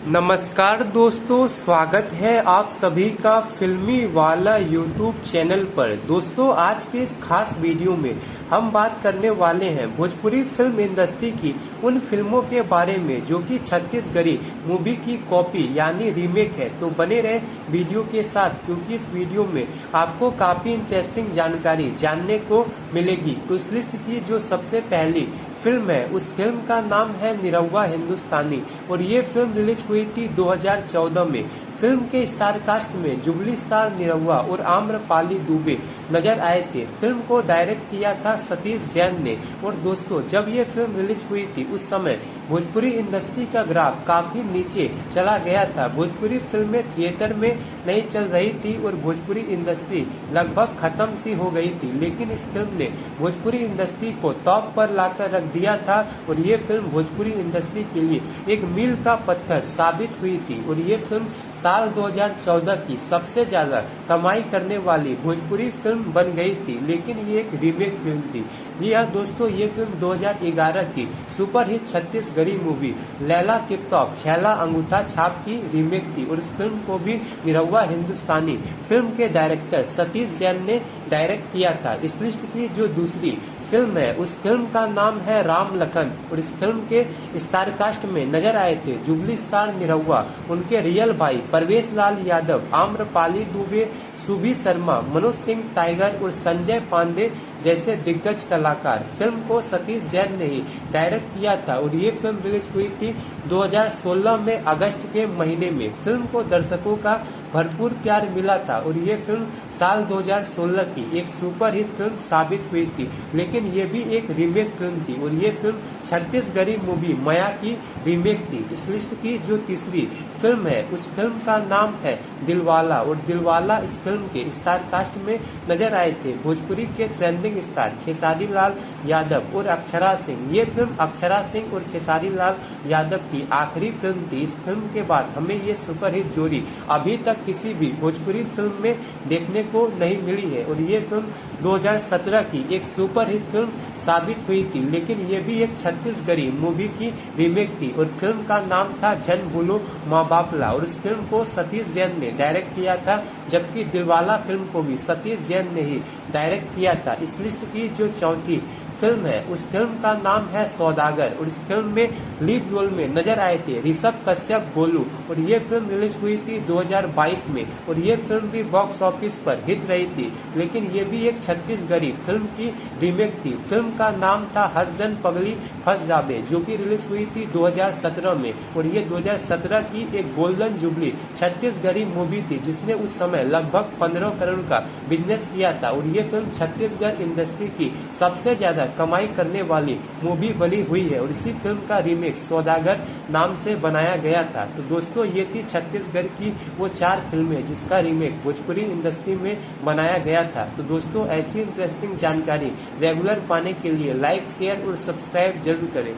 नमस्कार दोस्तों, स्वागत है आप सभी का फिल्मी वाला यूट्यूब चैनल पर। दोस्तों, आज के इस खास वीडियो में हम बात करने वाले हैं भोजपुरी फिल्म इंडस्ट्री की उन फिल्मों के बारे में जो कि छत्तीसगढ़ी मूवी की कॉपी यानी रीमेक है। तो बने रहे वीडियो के साथ, क्योंकि इस वीडियो में आपको काफी इंटरेस्टिंग जानकारी जानने को मिलेगी। तो इस लिस्ट की जो सबसे पहली फिल्म है, उस फिल्म का नाम है निरहुआ हिंदुस्तानी और ये फिल्म रिलीज हुई थी 2014 में। फिल्म के स्टार कास्ट में जुबली स्टार निरहुआ और आम्रपाली दुबे नजर आए थे। फिल्म को डायरेक्ट किया था सतीश जैन ने। और दोस्तों, जब ये फिल्म रिलीज हुई थी उस समय भोजपुरी इंडस्ट्री का ग्राफ काफी नीचे चला गया था। भोजपुरी फिल्में थिएटर में नहीं चल रही थी और भोजपुरी इंडस्ट्री लगभग खत्म सी हो गई थी। लेकिन इस फिल्म ने भोजपुरी इंडस्ट्री को टॉप पर लाकर रख दिया था और ये फिल्म भोजपुरी इंडस्ट्री के लिए एक मील का पत्थर साबित हुई थी। और ये फिल्म साल 2014 की सबसे ज्यादा कमाई करने वाली भोजपुरी फिल्म बन गई थी। लेकिन ये एक रीमेक फिल्म थी। जी हाँ दोस्तों, ये फिल्म 2011 की superhit Chhattisgarhi movie Laila tip top Chhaila Angutha Chhap की रीमेक थी। और इस फिल्म को भी निरहुआ हिंदुस्तानी फिल्म के डायरेक्टर सतीश जैन ने डायरेक्ट किया था। इस लिस्ट की जो दूसरी फिल्म है, उस फिल्म का नाम है राम लखन और इस फिल्म के स्टार कास्ट में नजर आए थे जुबली स्टार निरहुआ, उनके रियल भाई परवेश लाल यादव, आम्रपाली दुबे, सुभी शर्मा, मनोज सिंह टाइगर और संजय पांडे जैसे दिग्गज कलाकार। फिल्म को सतीश जैन ने ही डायरेक्ट किया था और ये फिल्म रिलीज हुई थी 2016 में अगस्त के महीने में। फिल्म को दर्शकों का भरपूर प्यार मिला था और ये फिल्म साल 2016 की एक सुपरहिट फिल्म साबित हुई थी। लेकिन ये भी एक रीमेक फिल्म थी और ये फिल्म छत्तीसगढ़ी मूवी माया की रीमेक थी। इस लिस्ट की जो तीसरी फिल्म है, उस फिल्म का नाम है दिलवाला और दिलवाला इस फिल्म के स्टार कास्ट में नजर आए थे भोजपुरी के ट्रेंडिंग स्टार खेसारी लाल यादव और अक्षरा सिंह। ये फिल्म अक्षरा सिंह और खेसारी लाल यादव की आखिरी फिल्म थी। इस फिल्म के बाद हमें ये सुपरहिट जोड़ी अभी तक किसी भी भोजपुरी फिल्म में देखने को नहीं मिली है और ये फिल्म 2017 की एक सुपरहिट फिल्म साबित हुई थी। लेकिन ये भी एक छत्तीसगढ़ी मूवी की रीमेक थी और फिल्म का नाम था जन बोलो माँ बापला और इस फिल्म को सतीश जैन ने डायरेक्ट किया था, जबकि दिलवाला फिल्म को भी सतीश जैन ने ही डायरेक्ट किया था। इस लिस्ट की जो चौथी फिल्म है, उस फिल्म का नाम है सौदागर और इस फिल्म में लीड रोल में नजर आए थे ऋषभ कश्यप गोलू और ये फिल्म रिलीज हुई थी 2022 में और ये फिल्म भी बॉक्स ऑफिस पर हिट रही थी। लेकिन ये भी एक छत्तीसगढ़ी फिल्म की रीमेक थी। फिल्म का नाम था हर जन पगली फंस जाबे, जो कि रिलीज हुई थी 2017 में और ये 2017 की एक गोल्डन जुबली छत्तीसगढ़ी मूवी थी जिसने उस समय लगभग 15 करोड़ का बिजनेस किया था और ये फिल्म छत्तीसगढ़ इंडस्ट्री की सबसे ज्यादा कमाई करने वाली मूवी बनी हुई है और इसी फिल्म का रीमेक सौदागर नाम से बनाया गया था। तो दोस्तों, ये थी छत्तीसगढ़ की वो 4 फिल्में जिसका रीमेक भोजपुरी इंडस्ट्री में बनाया गया था। तो दोस्तों, ऐसी इंटरेस्टिंग जानकारी रेगुलर पाने के लिए लाइक, शेयर और सब्सक्राइब जरूर करें।